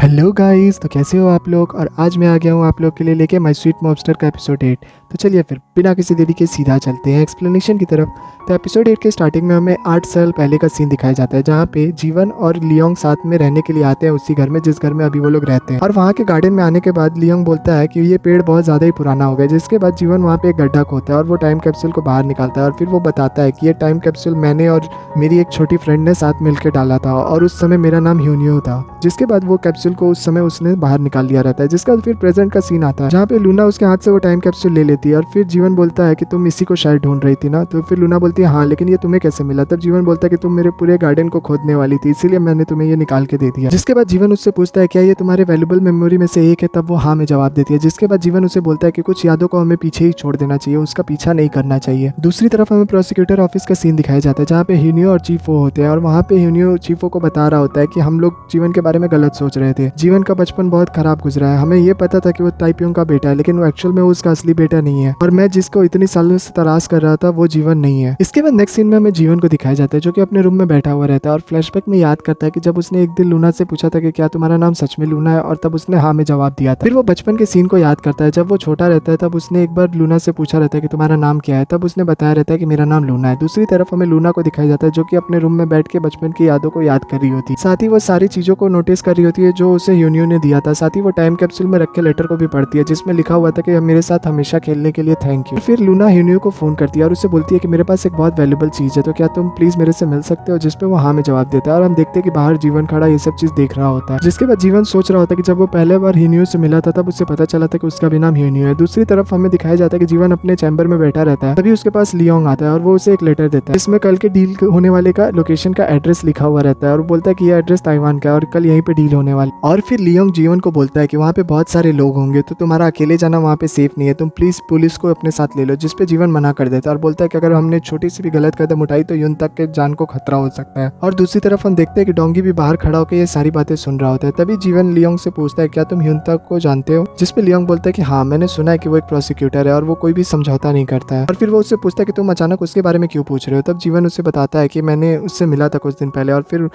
Hello guys, तो कैसे हो आप लोग। और आज मैं आ गया हूँ आप लोग के लिए लेके माय स्वीट मॉब्स्टर का एपिसोड 8। तो चलिए फिर बिना किसी देरी के सीधा चलते हैं एक्सप्लेनेशन की तरफ। तो एपिसोड 8 के स्टार्टिंग में हमें 8 साल पहले का सीन दिखाया जाता है, जहाँ पे जीवन और लियोंग साथ में रहने के लिए आते हैं उसी घर में जिस घर में अभी वो लोग रहते हैं। और वहाँ के गार्डन में आने के बाद लियोंग बोलता है कि ये पेड़ बहुत ज़्यादा ही पुराना हो गया, जिसके बाद जीवन वहाँ पे एक गड्ढा खोदता है और वो टाइम कैप्सूल को बाहर निकालता है। और फिर वो बताता है कि ये टाइम कैप्सूल मैंने और मेरी एक छोटी फ्रेंड ने साथ मिलकर डाला था और उस समय मेरा नाम ह्यूनियो था। जिसके बाद वो कैप्सूल को उस समय उसने बाहर निकाल लिया रहता है। जिसका फिर प्रेजेंट का सीन आता है, जहाँ पे लूना उसके हाथ से वो टाइम कैप्सूल ले लेती है। और फिर जीवन बोलता है कि तुम इसी को शायद ढूंढ रही थी ना। तो फिर लूना बोलती है हाँ, लेकिन ये तुम्हें कैसे मिला। तब जीवन बोलता है कि तुम मेरे पूरे गार्डन को खोदने वाली थी, इसीलिए मैंने तुम्हें ये निकाल के दे दिया। जिसके बाद जीवन उससे पूछता है क्या ये तुम्हारे वैल्यूबल मेमोरी में से एक है। तब वो हाँ में जवाब देती है। जिसके बाद जीवन उसे बोलता है कि कुछ यादों को हमें पीछे ही छोड़ देना चाहिए, उसका पीछा नहीं करना चाहिए। दूसरी तरफ हमें प्रोसिक्यूटर ऑफिस का सीन दिखाया जाता है, जहाँ पे ह्यूनियो और चीफो होते हैं। और वहाँ पे ह्यूनियो चीफो को बता रहा होता है कि हम लोग जीवन के बारे में गलत सोच रहे थे, जीवन का बचपन बहुत खराब गुजरा है। हमें ये पता था कि वो ताइपियोंग का बेटा है, लेकिन वो एक्चुअल में उसका असली बेटा नहीं है। और मैं जिसको इतनी सालों से तलाश कर रहा था वो जीवन नहीं है। इसके बाद नेक्स्ट सीन में हमें जीवन को दिखाया जाता है, जो कि अपने रूम में बैठा हुआ रहता है और फ्लैशबैक में याद करता है कि जब उसने एक दिन लूना से पूछा था कि क्या तुम्हारा नाम सच में लूना है, और तब उसने हाँ में जवाब दिया था। फिर वो बचपन के सीन को याद करता है, जब वो छोटा रहता है तब उसने एक बार लूना से पूछा रहता है कि तुम्हारा नाम क्या है। तब उसने बताया रहता है कि मेरा नाम लूना है। दूसरी तरफ हमें लूना को दिखाया जाता है, जो कि अपने रूम में बैठ के बचपन की यादों को याद कर रही होती है। साथ ही वो सारी चीजों को नोटिस कर रही होती है जो उसे ह्यूनियो ने दिया था। साथ ही वो टाइम कैप्सूल में रखे लेटर को भी पढ़ती है, जिसमें लिखा हुआ था कि मेरे साथ हमेशा खेलने के लिए थैंक यू। फिर लूना ह्यूनियो को फोन करती है और उससे बोलती है कि मेरे पास एक बहुत वैल्यूबल चीज है, तो क्या तुम प्लीज मेरे से मिल सकते हो। जिसपे वो हाँ में जवाब देता है। और हम देखते हैं कि बाहर जीवन खड़ा ये सब चीज देख रहा होता है। जिसके बाद जीवन सोच रहा होता है कि जब वो पहले बार ह्यूनियो से मिला था तब उसे पता चला था कि उसका भी नाम ह्यूनियो है। दूसरी तरफ हमें दिखाया जाता है कि जीवन अपने चैम्बर में बैठा रहता है, तभी उसके पास लियोंग आता है और वो उसे एक लेटर देता है, जिसमें कल के डील होने वाले का लोकेशन का एड्रेस लिखा हुआ रहता है। और बोलता है कि यह एड्रेस ताइवान का है और कल यहीं पे डील होने वाली। और फिर लियोंग जीवन को बोलता है कि वहाँ पे बहुत सारे लोग होंगे, तो तुम्हारा अकेले जाना वहाँ पे सेफ नहीं है, तुम प्लीज पुलिस को अपने साथ ले लो। जिसपे जीवन मना कर देता है और बोलता है कि अगर हमने छोटी सी भी गलत कदम उठाई तो यून तक के जान को खतरा हो सकता है। और दूसरी तरफ हम देखते हैं कि डोंगी भी बाहर खड़ा होकर ये सारी बातें सुन रहा होता है। तभी जीवन लियोंग से पूछता है क्या तुम ह्यून तक को जानते हो। जिसपे लियोंग बोलता है कि हाँ, मैंने सुना है कि वो एक प्रोसिक्यूटर है और वो कोई भी समझौता नहीं करता है। और फिर वो उससे पूछता है कि तुम अचानक उसके बारे में क्यों पूछ रहे हो। तब जीवन उससे बताता है कि मैंने उससे मिला था कुछ दिन पहले, और फिर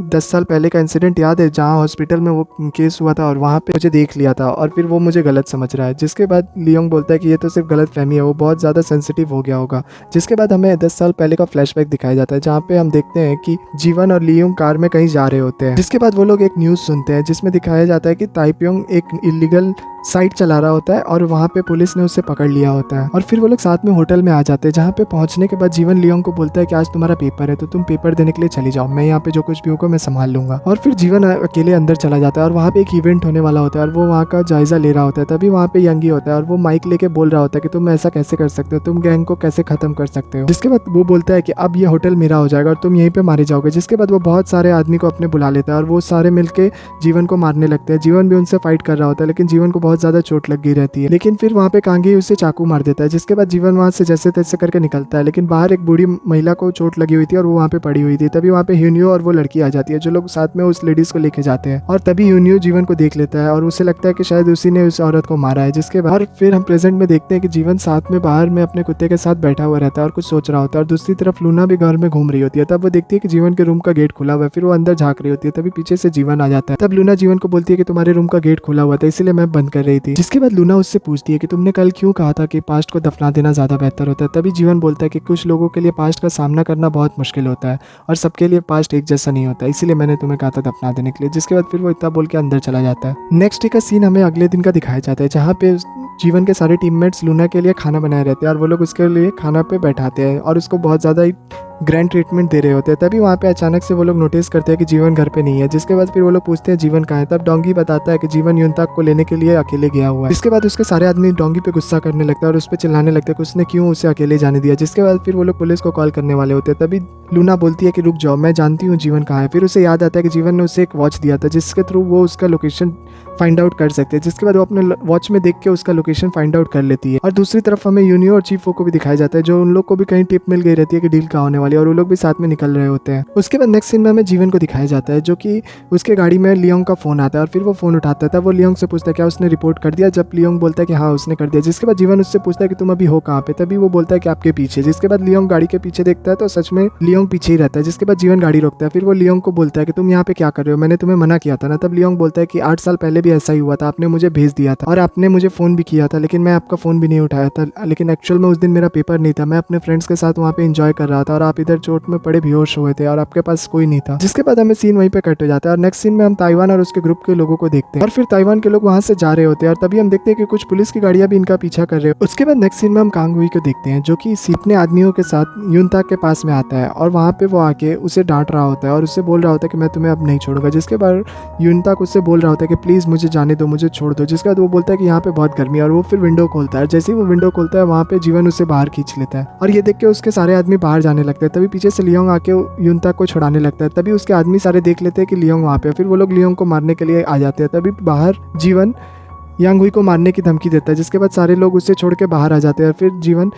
10 साल पहले का इंसिडेंट याद है जहाँ हॉस्पिटल में वो केस हुआ था और वहाँ पे मुझे देख लिया था, और फिर वो मुझे गलत समझ रहा है। जिसके बाद लियोंग बोलता है कि ये तो सिर्फ गलत फहमी है, वो बहुत ज़्यादा सेंसिटिव हो गया होगा। जिसके बाद हमें 10 साल पहले का फ्लैशबैक दिखाया जाता है, जहाँ पे हम देखते हैं कि जीवन और लियोंग कार में कहीं जा रहे होते हैं। जिसके बाद वो लोग एक न्यूज़ सुनते हैं, जिसमें दिखाया जाता है कि ताइपियोंग एक इलीगल साइट चला रहा होता है और वहाँ पे पुलिस ने उसे पकड़ लिया होता है। और फिर वो लोग साथ में होटल में आ जाते हैं, जहाँ पे पहुँचने के बाद जीवन लियोंग को बोलता है कि आज तुम्हारा पेपर है, तो तुम पेपर देने के लिए चली जाओ, मैं यहाँ पे जो कुछ भी होगा मैं संभाल लूंगा। और फिर जीवन अकेले अंदर चला जाता है और वहाँ पे एक इवेंट होने वाला होता है और वो वहाँ का जायजा ले रहा होता है। तभी वहाँ पे यंगी होता है और वो माइक लेके बोल रहा होता है कि तुम ऐसा कैसे कर सकते हो, तुम गैंग को कैसे खत्म कर सकते हो। जिसके बाद वो बोलता है कि अब ये होटल मेरा हो जाएगा और तुम यहीं पे मारे जाओगे। जिसके बाद वो बहुत सारे आदमी को अपने बुला लेता है और वो सारे मिलके जीवन को मारने लगते हैं। जीवन भी उनसे फाइट कर रहा होता है, लेकिन जीवन को बहुत ज्यादा चोट लग गई रहती है। लेकिन फिर वहाँ पे कांगी उसे चाकू मार देता है। जिसके बाद जीवन वहाँ से जैसे तैसे करके निकलता है, लेकिन बाहर एक बूढ़ी महिला को चोट लगी हुई थी और वो वहाँ पे पड़ी हुई थी। तभी वहाँ पे ह्यूनियो और वो लड़की आ जाती है, जो लोग साथ में उस लेडीज को लेके जाते हैं। और तभी ह्यूनियो जीवन को देख लेता है और उसे लगता है कि शायद उसी ने उस औरत को मारा है। जिसके बाद फिर हम प्रेजेंट में देखते हैं कि जीवन साथ में बाहर में अपने कुत्ते के साथ बैठा हुआ रहता है और कुछ सोच रहा होता है। और दूसरी तरफ लूना भी घर में घूम रही होती है। तब वो देखती है कि जीवन के रूम का गेट खुला हुआ है। फिर वो अंदर झांक रही होती है, तभी पीछे से जीवन आ जाता है। तब लूना जीवन को बोलती है कि तुम्हारे रूम का गेट खुला हुआ था, इसलिए मैं बंद कर रही थी। जिसके बाद लूना उससे पूछती है कि तुमने कल क्यों कहा था कि पास्ट को दफना देना ज्यादा बेहतर होता है। तभी जीवन बोलता है कि कुछ लोगों के लिए पास्ट का सामना करना बहुत मुश्किल होता है और सबके लिए पास्ट एक जैसा नहीं होता, इसीलिए मैंने तुम्हें कहा था दफना देने के लिए। जिसके बाद फिर वो इतना बोल के अंदर चला जाता है। नेक्स्ट डे का सीन हमें अगले दिन का दिखाया जाता है, जहाँ पे जीवन के सारे टीममेट्स लूना के लिए खाना बनाए रहते हैं और वो लोग उसके लिए खाना पे बैठाते हैं और उसको बहुत ज़्यादा ही ग्रैंड ट्रीटमेंट दे रहे होते हैं। तभी वहाँ पे अचानक से वो लोग नोटिस करते हैं कि जीवन घर पे नहीं है। जिसके बाद फिर वो लोग पूछते हैं जीवन कहाँ है। तब डोंगी बताता है कि जीवन यूनताक को लेने के लिए अकेले गया हुआ है। इसके बाद उसके सारे आदमी डोंगी पे गुस्सा करने लगता है और उस पर चिल्लाने लगते हैं कि उसने क्यों उसे अकेले जाने दिया। जिसके बाद फिर वो लोग पुलिस को कॉल करने वाले होते हैं। तभी लूना बोलती है कि रुक जाओ, मैं जानती हूँ जीवन कहाँ है। फिर उसे याद आता है कि जीवन ने उसे एक वॉच दिया था, जिसके थ्रू वो उसका लोकेशन फाइंड आउट कर सकते हैं। जिसके बाद वो अपने वॉच में देख के उसका लोकेशन फाइंड आउट कर लेती है। और दूसरी तरफ हमें यूनियो और चीफो को भी दिखाया जाता है, जो उन लोग को भी कहीं टिप मिल गई रहती है कि डील कहाँ होने वाली वाली, और वो लोग भी साथ में निकल रहे होते हैं। उसके बाद नेक्स्ट सीन में हमें जीवन को दिखाया जाता है, जो कि उसके गाड़ी में लियोंग का फोन आता है और फिर वो फोन उठाता है। तब वो लियोंग से पूछता है क्या उसने रिपोर्ट कर दिया। जब लियोंग बोलता है कि हाँ उसने कर दिया, जिसके बाद जीवन उससे पूछता है कि तुम अभी हो कहाँ पे। तभी वो बोलता है कि आपके पीछे। जिसके बाद लियोंग गाड़ी के पीछे देखता है तो सच में लियोंग पीछे ही रहता है। जिसके बाद जीवन गाड़ी रोकता है, फिर वो लियोंग को बोलता है कि तुम यहाँ पे क्या कर रहे हो, मैंने तुम्हें मना किया था ना। तब लियोंग बोलता है कि 8 साल पहले भी ऐसा ही हुआ था, आपने मुझे भेज दिया था और आपने मुझे फोन भी किया था, लेकिन मैं आपका फोन भी नहीं उठाया था। लेकिन एक्चुअल में उस दिन मेरा पेपर नहीं था, मैं अपने फ्रेंड्स के साथ वहाँ पे एंजॉय कर रहा था और आप इधर चोट में पड़े बेहोश हुए थे और आपके पास कोई नहीं था। जिसके बाद हमें सीन वहीं पे कट हो जाता है और नेक्स्ट सीन में हम ताइवान और उसके ग्रुप के लोगों को देखते हैं और फिर ताइवान के लोग वहाँ से जा रहे होते हैं और तभी हम देखते हैं कि कुछ पुलिस की गाड़ियां भी इनका पीछा कर रहे हैं। उसके बाद नेक्स्ट सीन में हम कांग हुई को देखते हैं, जो कि अपने आदमियों के साथ युनता के पास में आता है और वहाँ पे वो आके उसे डांट रहा होता है और उससे बोल रहा होता है कि मैं तुम्हें अब नहीं छोड़ूंगा। जिसके बाद युनता को उससे बोल रहा होता है कि प्लीज़ मुझे जाने दो, मुझे छोड़ दो। जिसके बाद वो बोलता है कि यहाँ पे बहुत गर्मी है और वो फिर विंडो खोलता है। जैसे ही वो विंडो खोलता है वहाँ पे जीवन उसे बाहर खींच लेता है और ये देख के उसके सारे आदमी बाहर जाने लगते हैं। तभी पीछे से लियोंग आके युनता को छुड़ाने लगता है। तभी उसके आदमी सारे देख लेते हैं कि लियोंग वहाँ पे, फिर वो लोग लियोंग को मारने के लिए आ जाते हैं। तभी बाहर जीवन यांग हुई को मारने की धमकी देता है। जिसके बाद सारे लोग उसे छोड़ के बाहर आ जाते हैं और फिर जीवन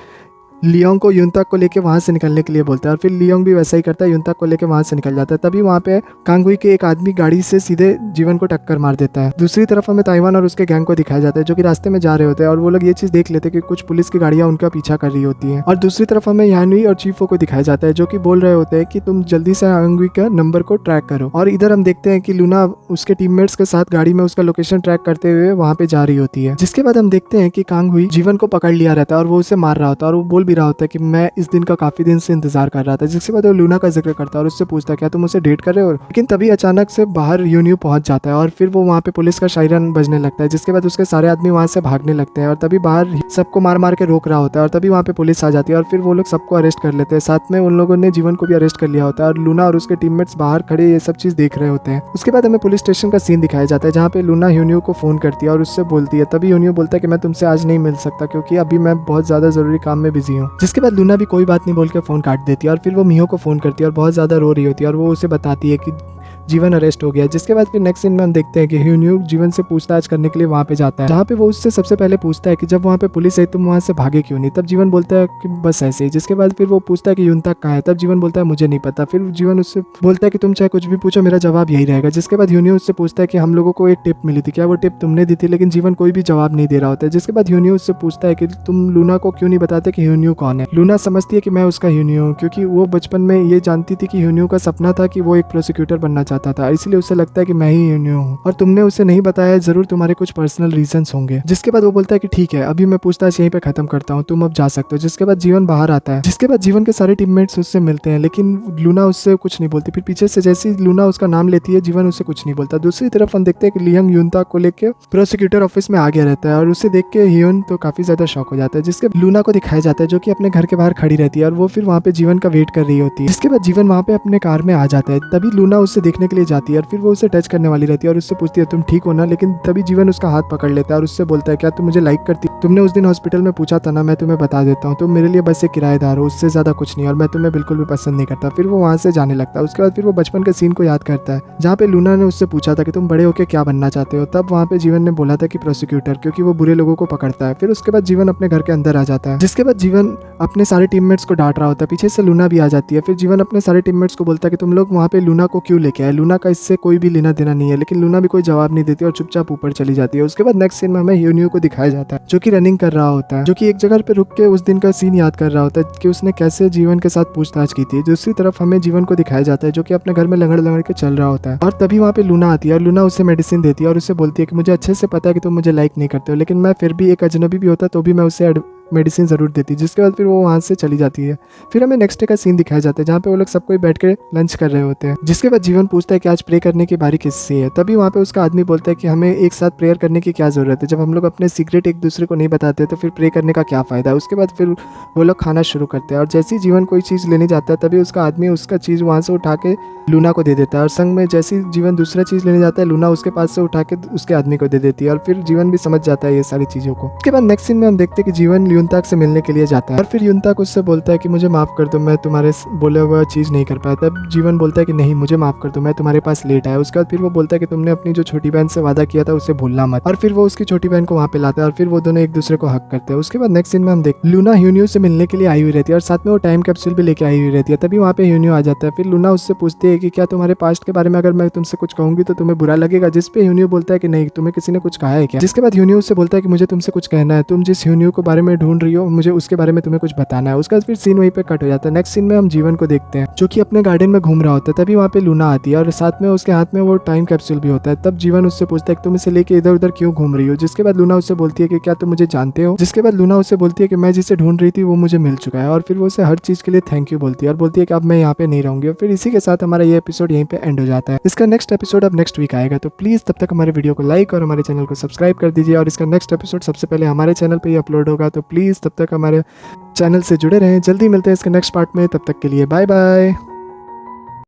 लियोंग को युनता को लेके वहाँ से निकलने के लिए बोलता है और फिर लियोंग भी वैसा ही करता है, युनता को लेके वहाँ से निकल जाता है। तभी वहाँ पे कांगुई के एक आदमी गाड़ी से सीधे जीवन को टक्कर मार देता है। दूसरी तरफ हमें ताइवान और उसके गैंग को दिखाया जाता है, जो कि रास्ते में जा रहे होते हैं और वो लोग ये चीज़ देख लेते हैं कि कुछ पुलिस की गाड़ियाँ उनका पीछा कर रही होती हैं। और दूसरी तरफ हमें यानुई और चीफो को दिखाया जाता है, जो कि बोल रहे होते हैं कि तुम जल्दी से कांगुई का नंबर को ट्रैक करो। और इधर हम देखते हैं कि लूना उसके टीममेट्स के साथ गाड़ी में उसका लोकेशन ट्रैक करते हुए वहाँ पे जा रही होती है। जिसके बाद हम देखते हैं कि कांगुई जीवन को पकड़ लिया रहता है और वो उसे मार रहा होता है और वो बोल भी रहा होता है कि मैं इस दिन का काफी दिन से इंतजार कर रहा था। जिसके बाद वो लूना का जिक्र करता है और उससे पूछता है क्या तुम उसे डेट कर रहे हो। लेकिन तभी अचानक से बाहर यूनियो पहुंच जाता है और फिर वो वहाँ पे पुलिस का शायरन बजने लगता है। जिसके बाद उसके सारे आदमी वहाँ से भागने लगते हैं और तभी बाहर सबको मार मार के रोक रहा होता है और तभी वहाँ पे पुलिस आ जाती है और फिर वो लोग सबको अरेस्ट कर लेते हैं। साथ में उन लोगों ने जीवन को भी अरेस्ट कर लिया होता है और लूना और उसके टीममेट्स बाहर खड़े ये सब चीज देख रहे होते हैं। उसके बाद हमें पुलिस स्टेशन का सीन दिखाया जाता है, जहाँ पे लूना यूनियो को फोन करती है और उससे बोलती है। तभी यूनियो बोलता है कि मैं तुमसे आज नहीं मिल सकता क्योंकि अभी मैं बहुत ज्यादा जरूरी काम में बिजी हूँ। जिसके बाद लूना भी कोई बात नहीं बोल के फोन काट देती है और फिर वो मिहो को फोन करती है और बहुत ज्यादा रो रही होती है और वो उसे बताती है कि जीवन अरेस्ट हो गया। जिसके बाद फिर नेक्स्ट सीन में हम देखते हैं कि ह्यून्यू जीवन से पूछताछ करने के लिए वहाँ पे जाता है, जहाँ पे वो उससे सबसे पहले पूछता है कि जब वहाँ पे पुलिस है तुम वहाँ से भागे क्यों नहीं। तब जीवन बोलता है कि बस ऐसे ही। जिसके बाद फिर वो पूछता है कि यून तक कहाँ है। तब जीवन बोलता है मुझे नहीं पता। फिर जीवन उससे बोलता है कि तुम चाहे कुछ भी पूछो मेरा जवाब यही रहेगा। जिसके बाद ह्यून्यू उससे पूछता है कि हम लोगों को एक टिप मिली थी, क्या वो टिप तुमने दी थी। लेकिन जीवन कोई भी जवाब नहीं दे रहा होता है। जिसके बाद ह्यून्यू उससे पूछता है कि तुम लूना को क्यों नहीं बताते कि ह्यून्यू कौन है। लूना समझती है कि मैं उसका ह्यून्यू हूँ, क्योंकि वो बचपन में ये जानती थी कि ह्यून्यू का सपना था कि वो एक प्रोसिक्यूटर बनना चाहता था, इसलिए उसे लगता है कि मैं ही यूनियो हूँ और तुमने उसे नहीं बताया, जरूर तुम्हारे कुछ पर्सनल रीजंस होंगे। जिसके बाद वो बोलता है कि ठीक है अभी मैं पूछताछ यहीं पे खत्म करता हूँ, तुम अब जा सकते हो। जिसके बाद जीवन बाहर आता है। जिसके बाद जीवन के सारे टीममेट्स उससे मिलते हैं, लेकिन लूना उससे कुछ नहीं बोलती। फिर पीछे से जैसे लूना उसका नाम लेती है जीवन उसे कुछ नहीं बोलता। दूसरी तरफ हम देखते हैं कि लियोंग यूनता को लेकर प्रोसिक्यूटर ऑफिस में आ गया रहता है और उसे देख के ह्यून तो काफी ज्यादा शॉक हो जाता है। जिसके लूना को दिखाया जाता है जो कि अपने घर के बाहर खड़ी रहती है और वो फिर वहाँ पे जीवन का वेट कर रही होती है। जिसके बाद जीवन वहाँ पे अपने कार में आ जाता है। तभी लूना उससे देखने के लिए जाती है और फिर वो उसे टच करने वाली रहती है और उससे पूछती है तुम ठीक हो ना। लेकिन तभी जीवन उसका हाथ पकड़ लेता है और उससे बोलता है क्या तुम मुझे लाइक करती, तुमने उस दिन हॉस्पिटल में पूछा था ना, मैं तुम्हें बता देता हूँ, तुम मेरे लिए बस एक किराएदार हो, उससे ज्यादा कुछ नहीं और मैं तुम्हें बिल्कुल भी पसंद नहीं करता। फिर वो वहाँ से जाने लगता है। उसके बाद फिर वो बचपन के सीन को याद करता है जहाँ पे लूना ने उससे पूछा था कि तुम बड़े होकर क्या बनना चाहते हो। तब वहाँ पे जीवन ने बोला था कि प्रोसिक्यूटर, क्योंकि वो बुरे लोगों को पकड़ता है। फिर उसके बाद जीवन अपने घर के अंदर आ जाता है। जिसके बाद जीवन अपने सारे टीममेट्स को डांट रहा होता है। पीछे से लूना भी आ जाती है। फिर जीवन अपने सारे टीममेट्स को बोलता है कि तुम लोग वहाँ पे लूना को क्यों लेके आए, लूना का इससे कोई भी लेना देना नहीं है। लेकिन लूना भी कोई जवाब नहीं देती और चुपचाप ऊपर चली जाती है। उसके बाद नेक्स्ट सीन में हमें ह्यून्यू को दिखाया जाता है जो कि रनिंग कर रहा होता है, जो कि एक जगह पे रुक के उस दिन का सीन याद कर रहा होता है कि उसने कैसे जीवन के साथ पूछताछ की थी। दूसरी तरफ हमें जीवन को दिखाया जाता है जो कि अपने घर में लंगड़ लंगड़ के चल रहा होता है और तभी वहाँ पे लूना आती है और लूना उसे मेडिसिन देती है और उसे बोलती है कि मुझे अच्छे से पता है कि तुम मुझे लाइक नहीं करते हो, लेकिन मैं फिर भी एक अजनबी भी होता तो भी मैं उसे मेडिसिन जरूर देती। जिसके बाद फिर वो वहाँ से चली जाती है। फिर हमें नेक्स्ट डे का सीन दिखाया जाता है जहाँ पे वो लोग सब कोई बैठ के लंच कर रहे होते हैं। जिसके बाद जीवन पूछता है कि आज प्रे करने की बारी किससे है। तभी वहाँ पे उसका आदमी बोलता है कि हमें एक साथ प्रेयर करने की क्या जरूरत है, जब हम लोग अपने सीक्रेट एक दूसरे को नहीं बताते तो फिर प्रे करने का क्या फायदा है। उसके बाद फिर वो लोग खाना शुरू करते हैं और जैसे ही जीवन कोई चीज़ लेने जाता है तभी उसका आदमी उसका चीज़ वहाँ से उठा के लूना को दे देता है और संग में जैसे ही जीवन दूसरा चीज़ लेने जाता है लूना उसके पास से उठा के उसके आदमी को दे देती है और फिर जीवन भी समझ जाता है ये सारी चीज़ों को। उसके बाद नेक्स्ट सीन में हम देखते हैं कि जीवन युनताक से मिलने के लिए जाता है और फिर युनताक उससे बोलता है कि मुझे माफ़ कर दो, मैं तुम्हारे बोले हुआ चीज़ नहीं कर पाया। तब जीवन बोलता है कि नहीं, मुझे माफ़ कर दो, मैं तुम्हारे पास लेट आया। उसके बाद फिर वो बोलता है कि तुमने अपनी जो छोटी बहन से वादा किया था उसे भूलना मत, और फिर वो उसकी छोटी बहन को वहाँ पे लाता है और फिर वो दोनों एक दूसरे को हक करते हैं। उसके बाद नेक्स्ट सीन में हम देखते हैं लूना ह्यून्यू से मिलने के लिए आई हुई रहती है और साथ में वो टाइम कैप्सूल भी लेके आई हुई रहती है। तभी वहाँ पे ह्यून्यू आ जाता है। फिर लूना उससे पूछती है कि क्या तुम्हारे पास्ट के बारे में अगर मैं तुमसे कुछ कहूंगी तो तुम्हें बुरा लगेगा, जिस पे ह्यून्यू बोलता है कि नहीं, तुम्हें किसी ने कुछ कहा है क्या। जिसके बाद ह्यून्यू उससे बोलता है कि मुझे तुमसे कुछ कहना है, तुम जिस ह्यून्यू के बारे में ढूंढ रही हो मुझे उसके बारे में तुम्हें कुछ बताना है। उसके बाद फिर सीन वहीं पे कट हो जाता है। नेक्स्ट सीन में हम जीवन को देखते हैं जो कि अपने गार्डन में घूम रहा होता है। तभी वहाँ पे लूना आती है और साथ में उसके हाथ में वो टाइम कैप्सूल भी होता है। तब जीवन उससे पूछता है कि तुम इसे लेके इधर उधर क्यों घूम रही हो। जिसके बाद लूना उससे बोलती है कि क्या तुम मुझे जानते हो। जिसके बाद लूना उससे बोलती है कि मैं जिसे ढूंढ रही थी वो मुझे मिल चुका है और फिर वो उसे हर चीज के लिए थैंक यू बोलती है और बोलती है कि अब मैं यहाँ पे नहीं रहूंगी। और फिर इसी के साथ हमारा ये एपिसोड यहीं पे एंड हो जाता है। इसका नेक्स्ट एपिसोड अब नेक्स्ट वीक आएगा, तो प्लीज तब तक हमारे वीडियो को लाइक और हमारे चैनल को सब्सक्राइब कर दीजिए। और इसका नेक्स्ट एपिसोड सबसे पहले हमारे चैनल पे ही अपलोड होगा, तो प्लीज तब तक हमारे चैनल से जुड़े रहें। जल्दी मिलते हैं इसके नेक्स्ट पार्ट में, तब तक के लिए बाय बाय।